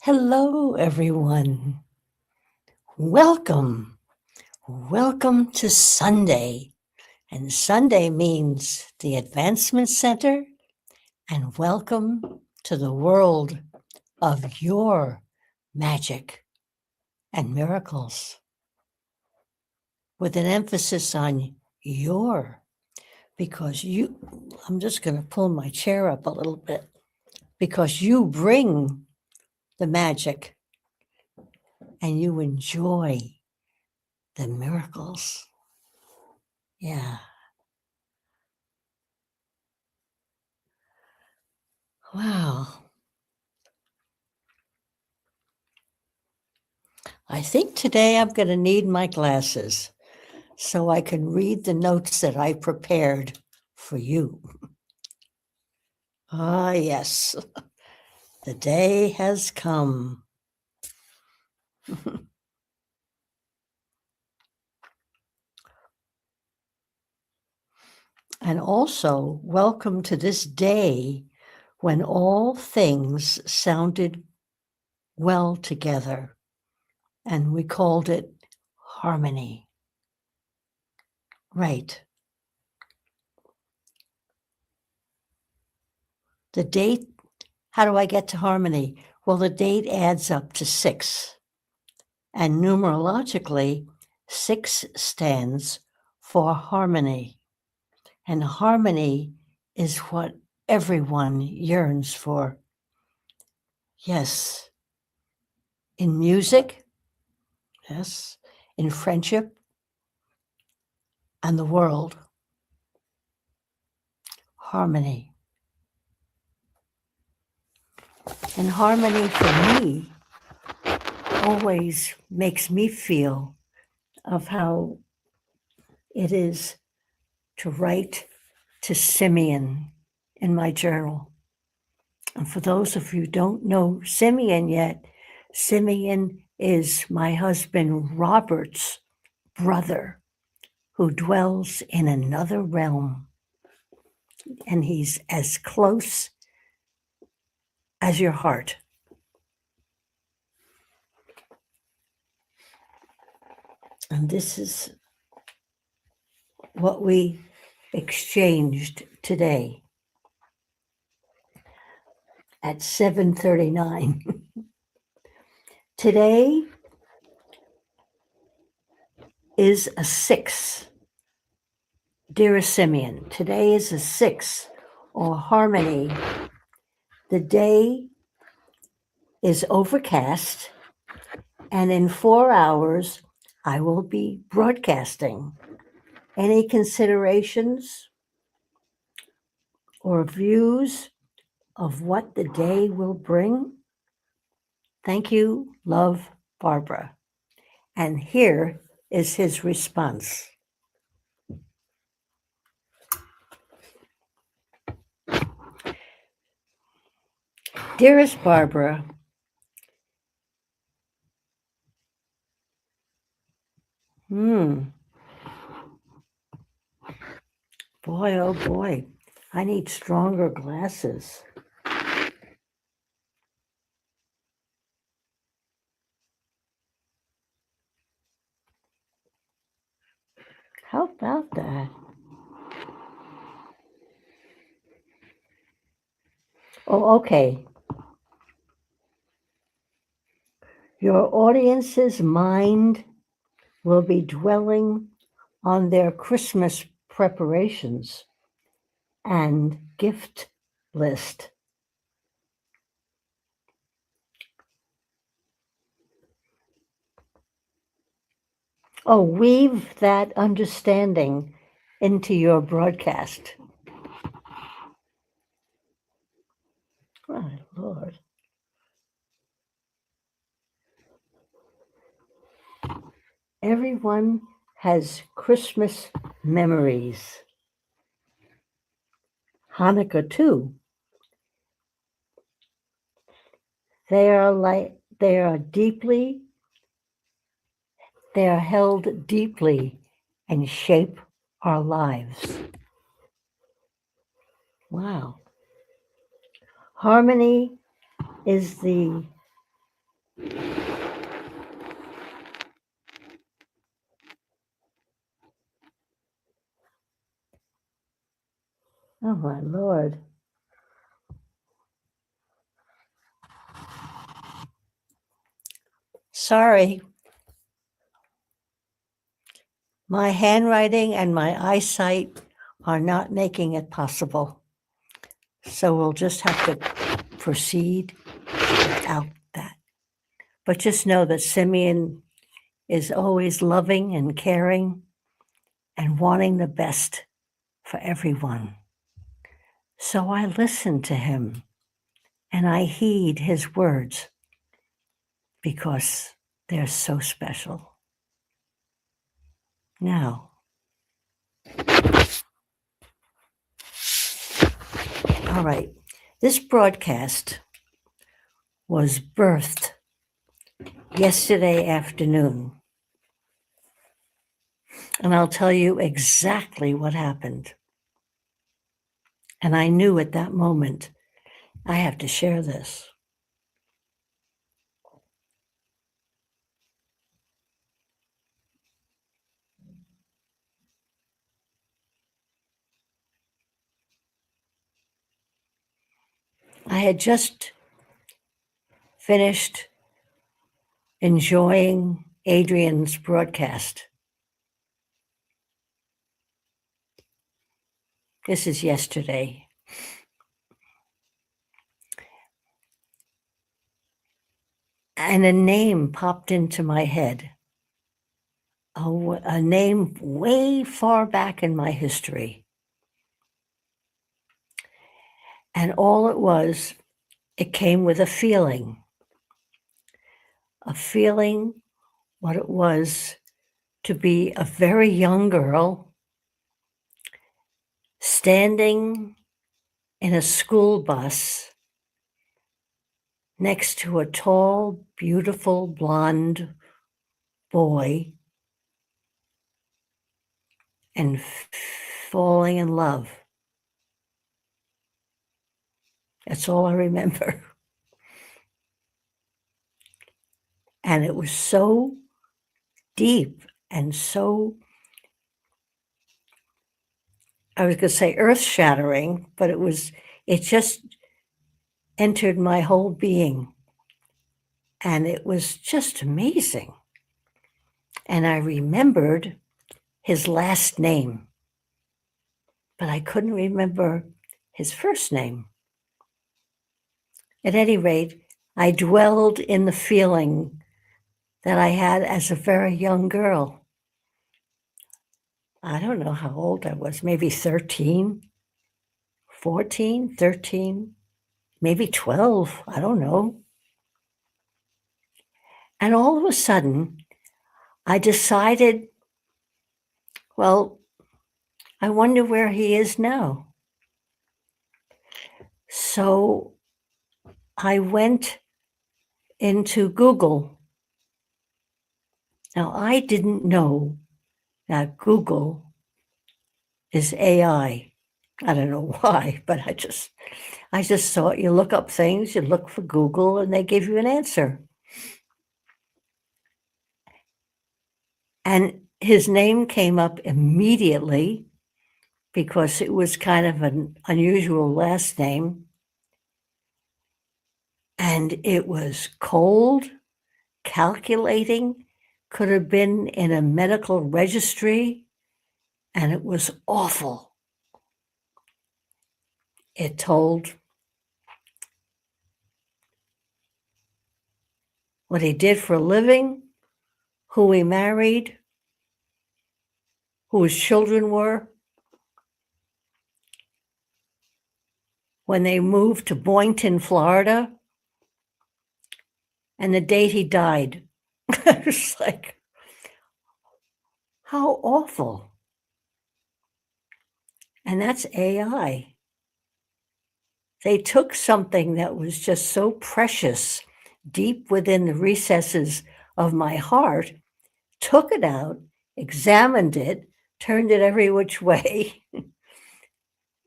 Hello, everyone. Welcome. Welcome to Sunday. And Sunday means the Advancement Center, and welcome to the world of your magic and miracles, with an emphasis on your, because I'm just going to pull my chair up a little bit, because you bring the magic and you enjoy the miracles. Yeah. Wow. I think today I'm going to need my glasses so I can read the notes that I prepared for you. Ah, yes, the day has come. And also, welcome to this day when all things sounded well together, and we called it harmony. Right. The date, how do I get to harmony? Well, the date adds up to 6. And numerologically, 6 stands for harmony. And harmony is what everyone yearns for. Yes, in music, yes, in friendship, and the world. Harmony. And harmony for me always makes me feel of how it is to write to Simeon in my journal. And for those of you who don't know Simeon yet, Simeon is my husband Robert's brother who dwells in another realm. And he's as close as your heart. And this is what we exchanged today at 7:39. Today is a 6. Dearest Simeon, today is a 6, or harmony. The day is overcast, and in 4 hours, I will be broadcasting. Any considerations or views of what the day will bring? Thank you, love, Barbara. And here is his response. Dearest Barbara, boy, oh boy, I need stronger glasses. How about that? Oh, okay. Your audience's mind will be dwelling on their Christmas preparations and gift list. Oh, weave that understanding into your broadcast. My Lord. Everyone has Christmas memories. Hanukkah too. They are held deeply and shape our lives. Wow. Harmony is the Oh, my Lord. Sorry. My handwriting and my eyesight are not making it possible. So we'll just have to proceed without that. But just know that Simeon is always loving and caring and wanting the best for everyone. So I listen to him and I heed his words because they're so special. Now, all right, this broadcast was birthed yesterday afternoon. And I'll tell you exactly what happened. And I knew at that moment, I have to share this. I had just finished enjoying Adrian's broadcast. This is yesterday. And a name popped into my head, a name way far back in my history. And all it came with a feeling what it was to be a very young girl standing in a school bus next to a tall, beautiful, blonde boy and falling in love. That's all I remember. And it was so deep and so, I was going to say earth-shattering, but it just entered my whole being. And it was just amazing. And I remembered his last name, but I couldn't remember his first name. At any rate, I dwelled in the feeling that I had as a very young girl. I don't know how old I was, maybe 13, 14, 13, maybe 12, I don't know. And all of a sudden, I decided, well, I wonder where he is now. So I went into Google. Now, I didn't know that Google is AI. I don't know why, but I just thought you look up things, you look for Google, and they give you an answer. And his name came up immediately because it was kind of an unusual last name. And it was cold, calculating, could have been in a medical registry, and it was awful. It told what he did for a living, who he married, who his children were, when they moved to Boynton, Florida, and the date he died. It's like, how awful. And that's AI. They took something that was just so precious, deep within the recesses of my heart, took it out, examined it, turned it every which way,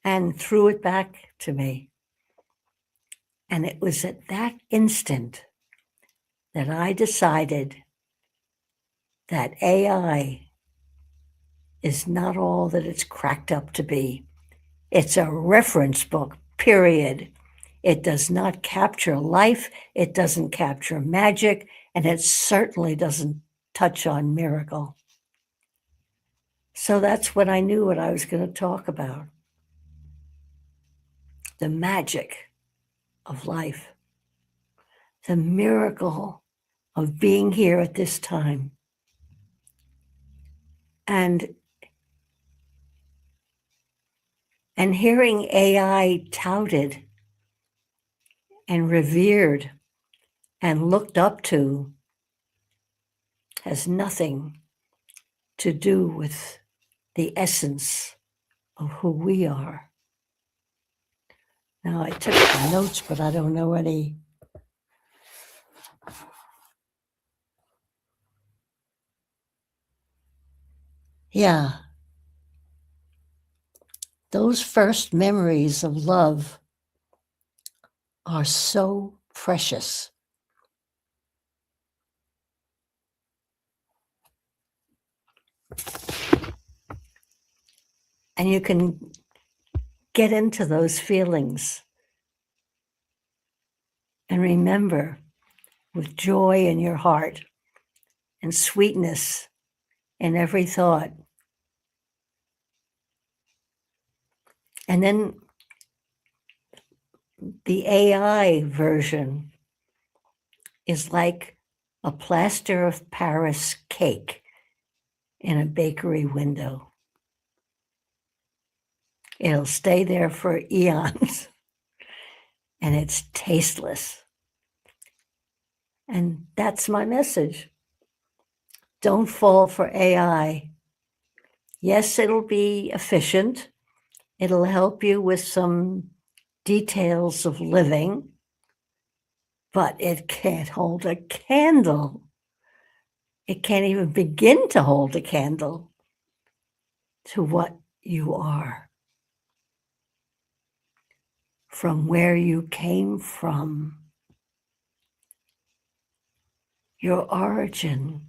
and threw it back to me. And it was at that instant that I decided that AI is not all that it's cracked up to be. It's a reference book, period. It does not capture life, it doesn't capture magic, and it certainly doesn't touch on miracle. So that's when I knew what I was going to talk about. The magic of life, the miracle of being here at this time. And hearing AI touted and revered and looked up to has nothing to do with the essence of who we are. Now, I took some notes, but I don't know any. Yeah. Those first memories of love are so precious. And you can get into those feelings and remember with joy in your heart and sweetness in every thought. And then the AI version is like a plaster of Paris cake in a bakery window. It'll stay there for eons and it's tasteless. And that's my message. Don't fall for AI. Yes, it'll be efficient. It'll help you with some details of living, but it can't hold a candle. It can't even begin to hold a candle to what you are, from where you came from, your origin,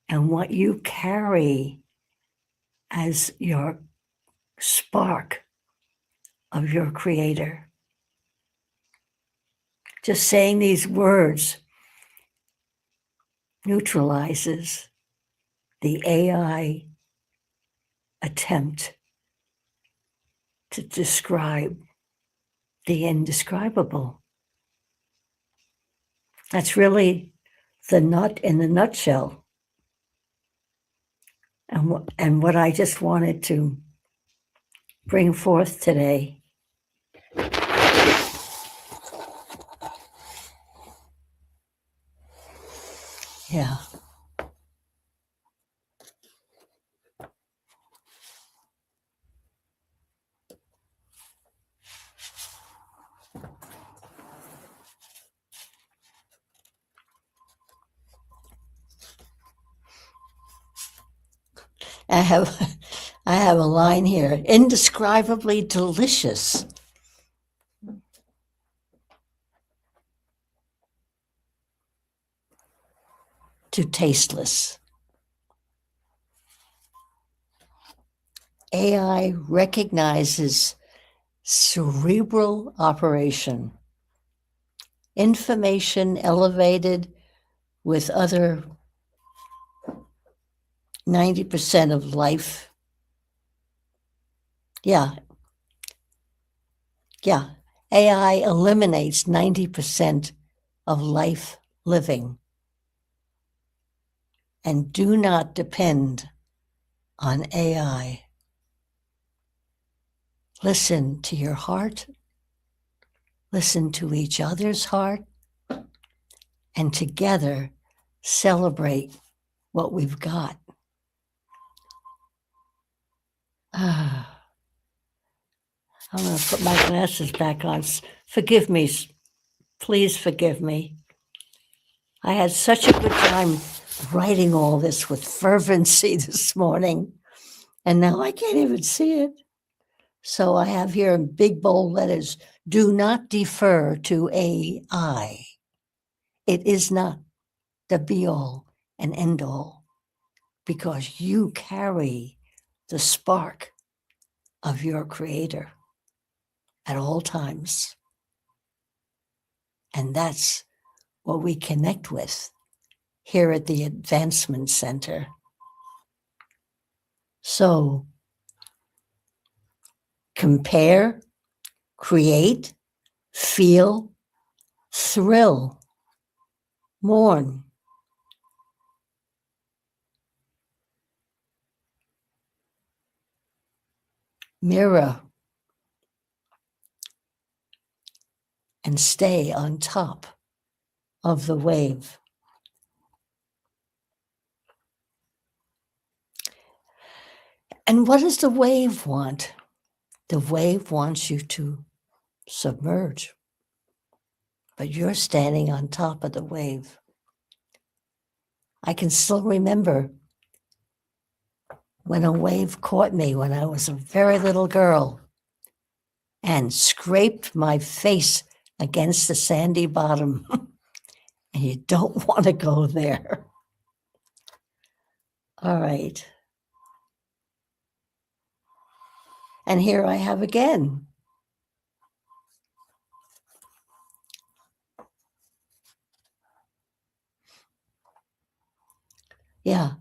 and what you carry as your spark of your creator. Just saying these words neutralizes the AI attempt to describe the indescribable. That's really the nut in the nutshell. And what I just wanted to bring forth today. Yeah. I have a line here, indescribably delicious. To tasteless. AI recognizes cerebral operation, information elevated with other 90% of life. Yeah. AI eliminates 90% of life living. And do not depend on AI. Listen to your heart. Listen to each other's heart. And together celebrate what we've got. I'm going to put my glasses back on. Forgive me. Please forgive me. I had such a good time writing all this with fervency this morning, and now I can't even see it. So I have here in big bold letters, do not defer to AI. It is not the be all and end all, because you carry the spark of your Creator at all times. And that's what we connect with here at the Advancement Center. So compare, create, feel, thrill, mourn, mirror, and stay on top of the wave. And what does the wave want? The wave wants you to submerge, but you're standing on top of the wave. I can still remember when a wave caught me when I was a very little girl and scraped my face against the sandy bottom. And you don't want to go there. All right. And here I have again. Yeah,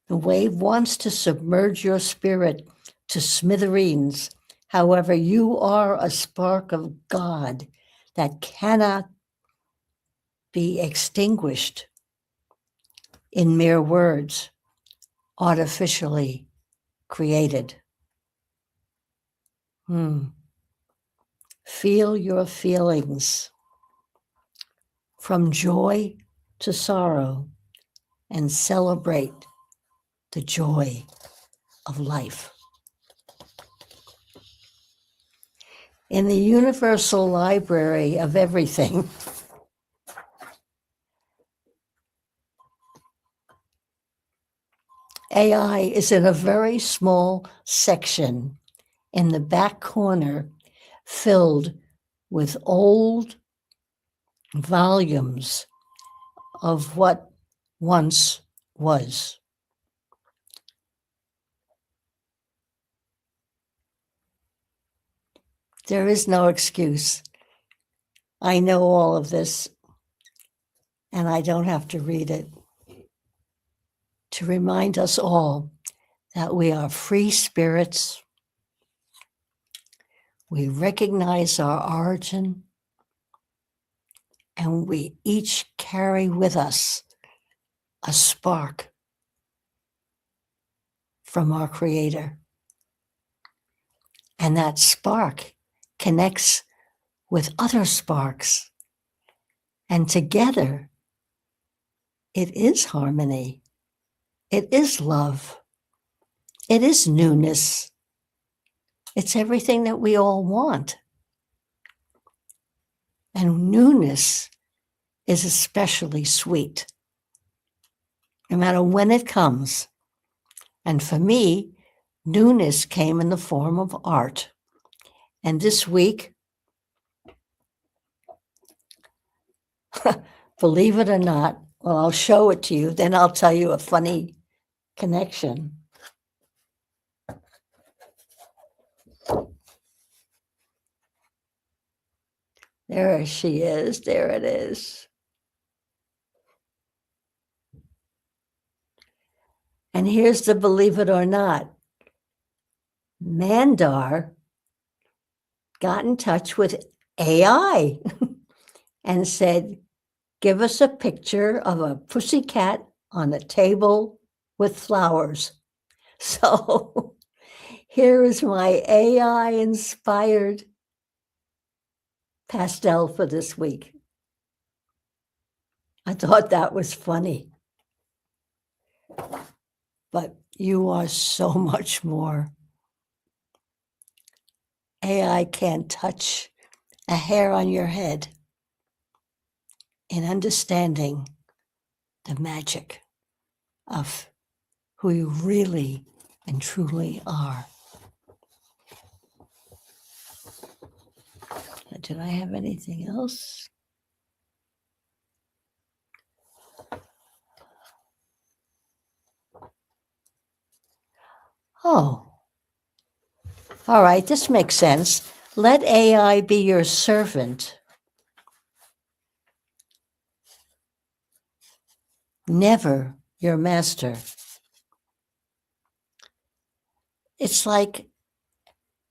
the wave wants to submerge your spirit to smithereens. However, you are a spark of God that cannot be extinguished in mere words, artificially created. Feel your feelings from joy to sorrow and celebrate the joy of life. In the universal library of everything, AI is in a very small section in the back corner filled with old volumes of what once was. There is no excuse. I know all of this, and I don't have to read it to remind us all that we are free spirits. We recognize our origin, and we each carry with us a spark from our Creator. And that spark connects with other sparks. And together, it is harmony. It is love. It is newness. It's everything that we all want. And newness is especially sweet, no matter when it comes. And for me, newness came in the form of art. And this week, believe it or not, well, I'll show it to you, then I'll tell you a funny connection. There she is. There it is. And here's the believe it or not. Mandar got in touch with AI and said, give us a picture of a pussycat on a table with flowers. So here is my AI-inspired pastel for this week. I thought that was funny. But you are so much more. AI can't touch a hair on your head in understanding the magic of who you really and truly are. Did I have anything else? Oh, all right, this makes sense. Let AI be your servant, never your master. It's like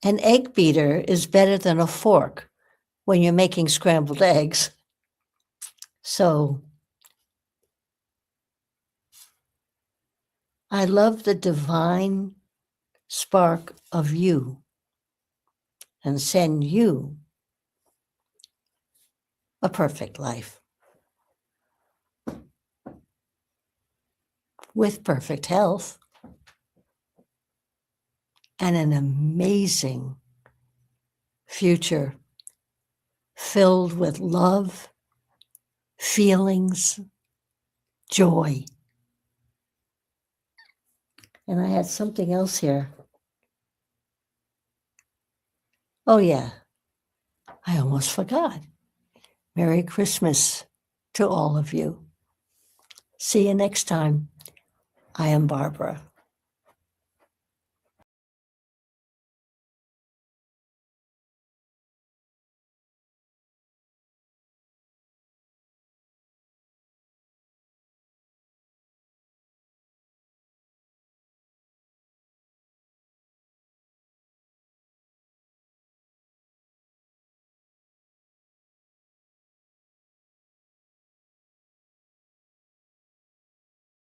an egg beater is better than a fork when you're making scrambled eggs. So I love the divine spark of you and send you a perfect life with perfect health and an amazing future filled with love, feelings, joy. And I had something else here. Oh, yeah, I almost forgot. Merry Christmas to all of you. See you next time. I am Barbara.